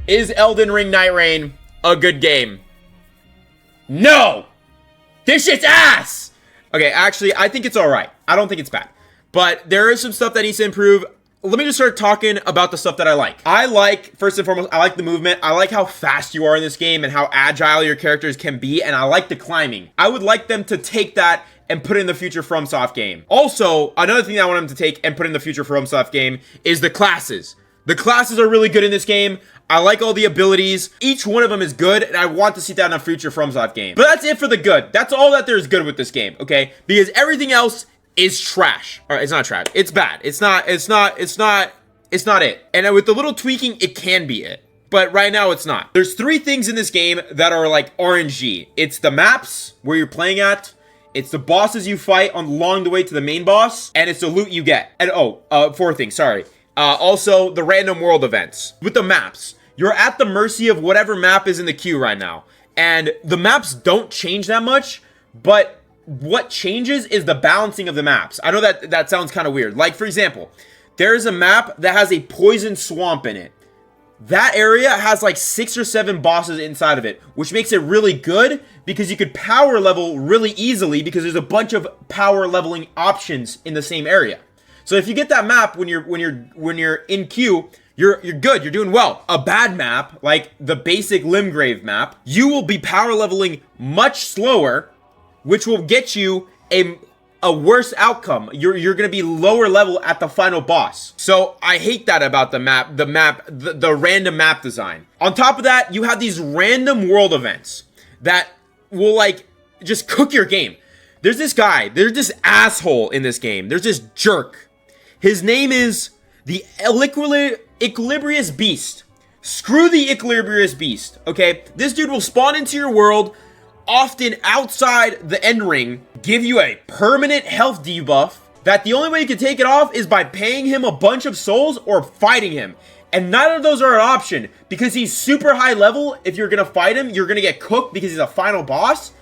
Is Elden Ring Nightreign a good game? No! This shit's ass! Okay, actually, I think it's alright. I don't think it's bad. But there is some stuff that needs to improve. Let me just start talking about the stuff that I like. I like, first and foremost, I like the movement. I like how fast you are in this game and how agile your characters can be. And I like the climbing. I would like them to take that and put it in the future FromSoft game. Also, another thing that I want them to take and put in the future FromSoft game is the classes. The classes are really good in this game. I like all the abilities. Each one of them is good, and I want to see that in a future FromSoft game. But that's it for the good. That's all that there's good with this game, okay? Because everything else is trash. All right, it's not trash. It's bad. It's not it. And with the little tweaking, it can be it. But right now, it's not. There's 3 things in this game that are like RNG. It's the maps where you're playing at. It's the bosses you fight along the way to the main boss. And it's the loot you get. And 4 things, sorry. Also, the random world events. With the maps, you're at the mercy of whatever map is in the queue right now. And the maps don't change that much, but what changes is the balancing of the maps. I know that sounds kind of weird. Like, for example, there's a map that has a poison swamp in it. That area has like 6 or 7 bosses inside of it, which makes it really good because you could power level really easily because there's a bunch of power leveling options in the same area. So if you get that map when you're in queue, you're good, you're doing well. A bad map, like the basic Limgrave map, you will be power leveling much slower, which will get you a worse outcome. You're gonna be lower level at the final boss. So I hate that about the random map design. On top of that, you have these random world events that will like just cook your game. There's this guy, there's this asshole in this game. There's this jerk. His name is the Equilibrious Beast. Screw the Equilibrious Beast, okay? This dude will spawn into your world, often outside the end ring, give you a permanent health debuff that the only way you can take it off is by paying him a bunch of souls or fighting him. And neither of those are an option because he's super high level. If you're gonna fight him, you're gonna get cooked because he's a final boss,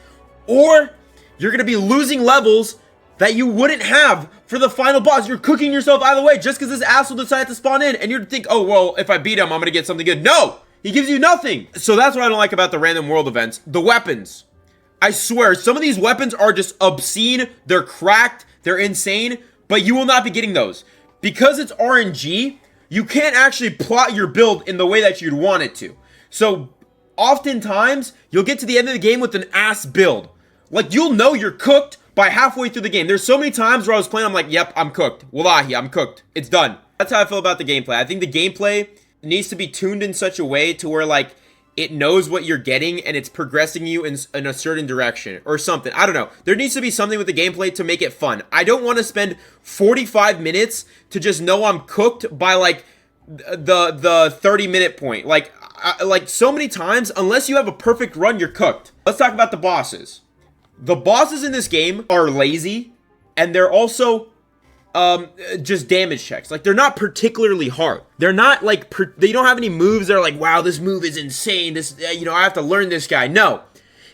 or you're gonna be losing levels that you wouldn't have for the final boss. You're cooking yourself either way just because this asshole decided to spawn in and you'd think, oh, well, if I beat him, I'm gonna get something good. No! He gives you nothing. So that's what I don't like about the random world events. The weapons. I swear, some of these weapons are just obscene. They're cracked. They're insane. But you will not be getting those. Because it's RNG, you can't actually plot your build in the way that you'd want it to. So oftentimes, you'll get to the end of the game with an ass build. Like, you'll know you're cooked by halfway through the game. There's so many times where I was playing, I'm like, yep, I'm cooked. Wallahi, I'm cooked. It's done. That's how I feel about the gameplay. I think the gameplay needs to be tuned in such a way to where, like, it knows what you're getting and it's progressing you in a certain direction or something. I don't know. There needs to be something with the gameplay to make it fun. I don't want to spend 45 minutes to just know I'm cooked by, like, the 30-minute point. Like so many times, unless you have a perfect run, you're cooked. Let's talk about the bosses. The bosses in this game are lazy, and they're also just damage checks. Like, they're not particularly hard. They're not like they don't have any moves that are like, wow, this move is insane. This, I have to learn this guy. No,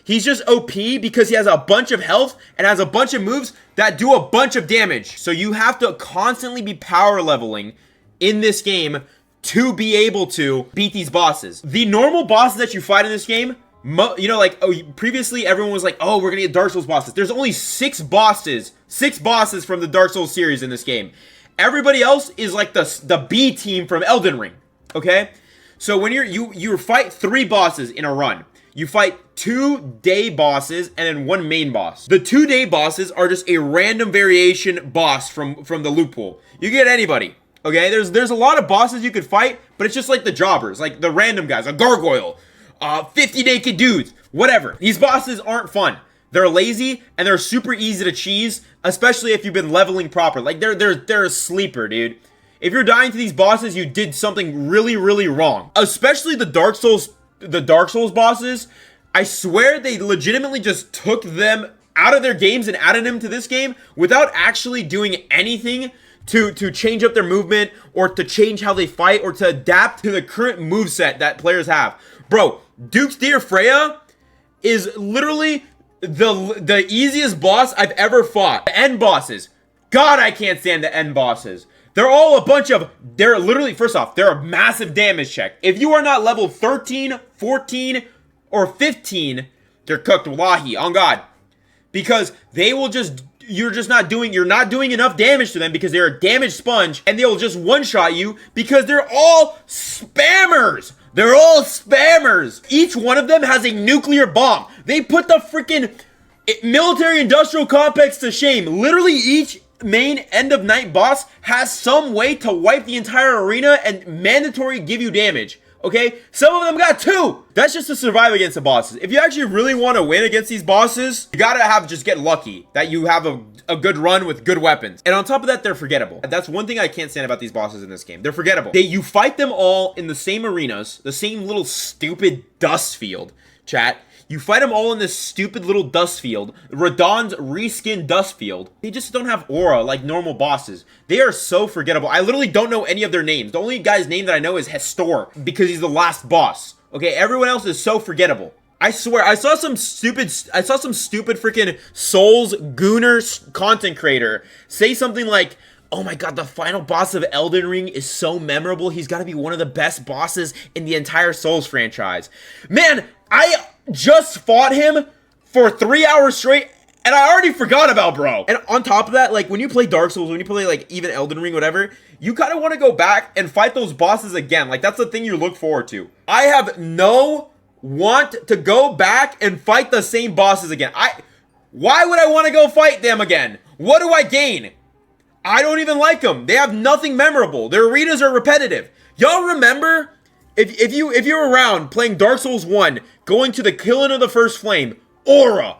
he's just OP because he has a bunch of health and has a bunch of moves that do a bunch of damage. So you have to constantly be power leveling in this game to be able to beat these bosses. The normal bosses that you fight in this game, previously everyone was like, oh, we're gonna get Dark Souls bosses. There's only 6 bosses from the Dark Souls series in this game. Everybody else is like the B team from Elden Ring, okay? So when you fight 3 bosses in a run. You fight 2 day bosses and then 1 main boss. The 2 day bosses are just a random variation boss from the loot pool. You get anybody, okay? There's a lot of bosses you could fight, but it's just like the jobbers, like the random guys, a gargoyle, 50 naked dudes, whatever. These bosses aren't fun. They're lazy and they're super easy to cheese, especially if you've been leveling proper. Like, they're a sleeper, dude. If you're dying to these bosses, you did something really, really wrong. Especially the Dark Souls bosses. I swear they legitimately just took them out of their games and added them to this game without actually doing anything to change up their movement or to change how they fight or to adapt to the current moveset that players have. Bro, Duke's Dear Freya is literally the easiest boss I've ever fought. The end bosses. God, I can't stand the end bosses. They're all a bunch of, they're literally, first off, they're a massive damage check. If you are not level 13, 14, or 15, they're cooked, wallahi, on God. Because they will just, you're not doing enough damage to them because they're a damage sponge, and they'll just one-shot you because they're all spammers. They're all spammers. Each one of them has a nuclear bomb. They put the freaking military-industrial complex to shame. Literally each main end of night boss has some way to wipe the entire arena and mandatory give you damage. Okay, some of them got 2. That's just to survive against the bosses. If you actually really want to win against these bosses, you gotta just get lucky that you have a good run with good weapons. And on top of that, they're forgettable. That's one thing I can't stand about these bosses in this game. They're forgettable. You fight them all in the same arenas, the same little stupid dust field, chat. You fight them all in this stupid little dust field, Radahn's reskinned dust field. They just don't have aura like normal bosses. They are so forgettable. I literally don't know any of their names. The only guy's name that I know is Hestor because he's the last boss. Okay, everyone else is so forgettable. I swear, I saw some stupid freaking Souls Gooner content creator say something like, oh my god, the final boss of Elden Ring is so memorable. He's got to be one of the best bosses in the entire Souls franchise. Man, I just fought him for 3 hours straight, and I already forgot about bro. And on top of that, like, when you play Dark Souls, when you play, like, even Elden Ring, whatever, you kind of want to go back and fight those bosses again. Like, that's the thing you look forward to. I have no want to go back and fight the same bosses again. Why would I want to go fight them again? What do I gain? I don't even like them. They have nothing memorable. Their arenas are repetitive. Y'all remember? If you're around playing Dark Souls 1, going to the Killing of the First Flame, Aura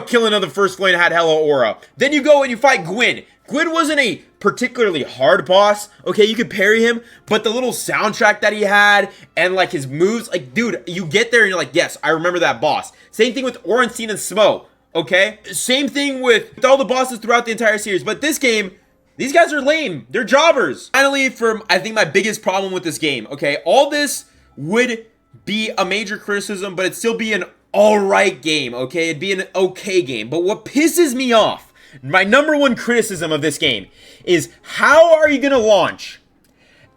Killing of the First Flame had hella aura. Then you go and you fight Gwyn. Gwyn wasn't a particularly hard boss. Okay, you could parry him, but the little soundtrack that he had and like his moves, like dude, you get there and you're like, yes, I remember that boss. Same thing with Ornstein and Smo. Okay, same thing with all the bosses throughout the entire series. But this game, these guys are lame. They're jobbers. Finally, I think my biggest problem with this game, okay, all this would be a major criticism, but it'd still be an alright game, okay? It'd be an okay game. But what pisses me off, my number one criticism of this game, is how are you gonna launch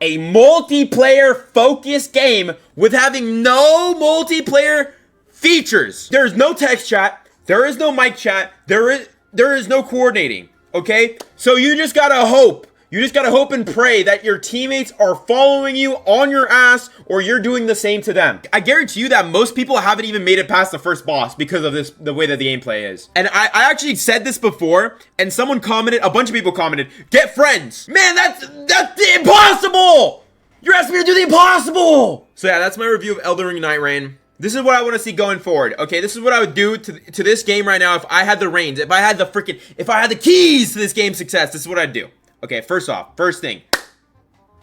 a multiplayer focused game with having no multiplayer features? There's no text chat. There is no mic chat. There is no coordinating. Okay, so you just gotta hope. You just gotta hope and pray that your teammates are following you on your ass or you're doing the same to them. I guarantee you that most people haven't even made it past the first boss because of the way that the gameplay is. And I actually said this before and someone commented, a bunch of people commented, get friends. Man, that's impossible! You're asking me to do the impossible! So yeah, that's my review of Elden Ring Nightreign. This is what I want to see going forward. Okay, this is what I would do to this game right now if I had the reins. If I had the keys to this game's success, this is what I'd do. Okay, first off, first thing.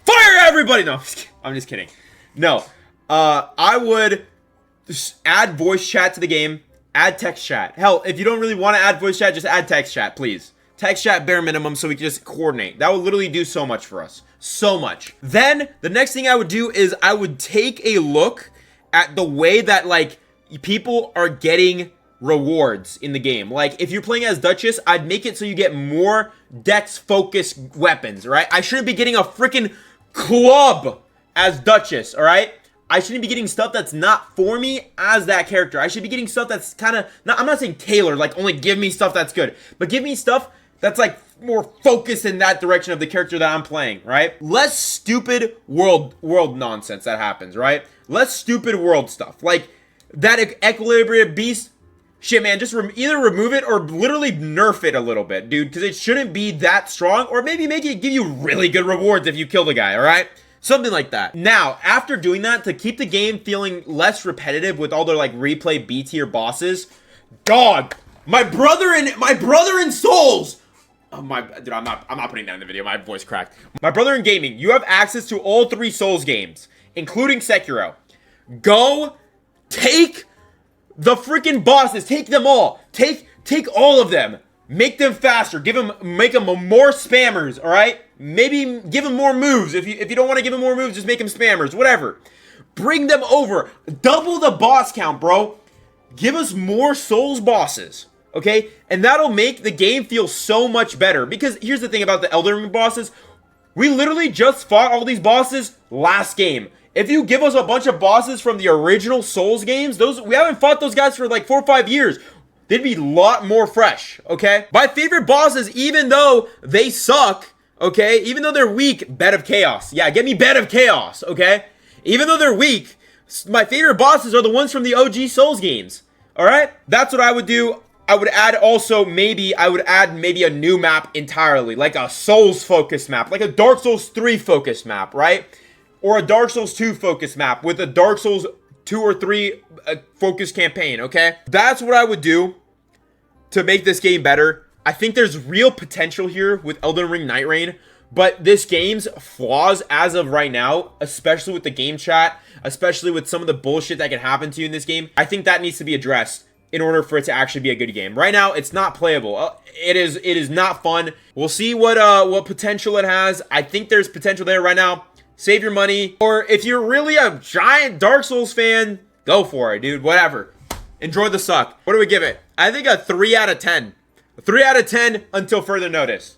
Fire everybody! No, I'm just kidding. No. I would just add voice chat to the game. Add text chat. Hell, if you don't really want to add voice chat, just add text chat, please. Text chat bare minimum so we can just coordinate. That would literally do so much for us. So much. Then, the next thing I would do is I would take a look at the way that, like, people are getting rewards in the game. Like, if you're playing as Duchess, I'd make it so you get more dex-focused weapons, right? I shouldn't be getting a freaking club as Duchess, alright? I shouldn't be getting stuff that's not for me as that character. I should be getting stuff that's kind of, I'm not saying tailored, like, only give me stuff that's good, but give me stuff that's, like, more focused in that direction of the character that I'm playing, right? Less stupid world nonsense that happens, right? Less stupid world stuff. Like, that Equilibrium Beast, shit, man, just either remove it or literally nerf it a little bit, dude, because it shouldn't be that strong, or maybe make it give you really good rewards if you kill the guy, alright? Something like that. Now, after doing that, to keep the game feeling less repetitive with all their, like, replay B-tier bosses, dog, my brother in Souls! Oh my, dude, I'm not putting that in the video. My voice cracked. My brother in gaming, you have access to all 3 Souls games, including Sekiro. Go take the freaking bosses. Take them all. Take all of them. Make them faster. Make them more spammers. All right. Maybe give them more moves. If you don't want to give them more moves, just make them spammers. Whatever. Bring them over. Double the boss count, bro. Give us more Souls bosses. Okay, and that'll make the game feel so much better. Because here's the thing about the Elden Ring bosses. We literally just fought all these bosses last game. If you give us a bunch of bosses from the original Souls games, we haven't fought those guys for like 4 or 5 years. They'd be a lot more fresh, okay? My favorite bosses, even though they suck, okay? Even though they're weak, Bed of Chaos. Yeah, get me Bed of Chaos, okay? Even though they're weak, my favorite bosses are the ones from the OG Souls games, all right? That's what I would do. I would add also maybe a new map entirely, like a Souls focused map, like a Dark Souls 3 focused map, right? Or a Dark Souls 2 focused map with a Dark Souls 2 or 3 focused campaign, okay? That's what I would do to make this game better. I think there's real potential here with Elden Ring Nightreign, but this game's flaws as of right now, especially with the game chat, especially with some of the bullshit that can happen to you in this game, I think that needs to be addressed in order for it to actually be a good game. Right now, it's not playable. It is not fun. We'll see what potential it has. I think there's potential there right now. Save your money. Or if you're really a giant Dark Souls fan, go for it, dude. Whatever. Enjoy the suck. What do we give it? I think a 3 out of 10. A 3 out of 10 until further notice.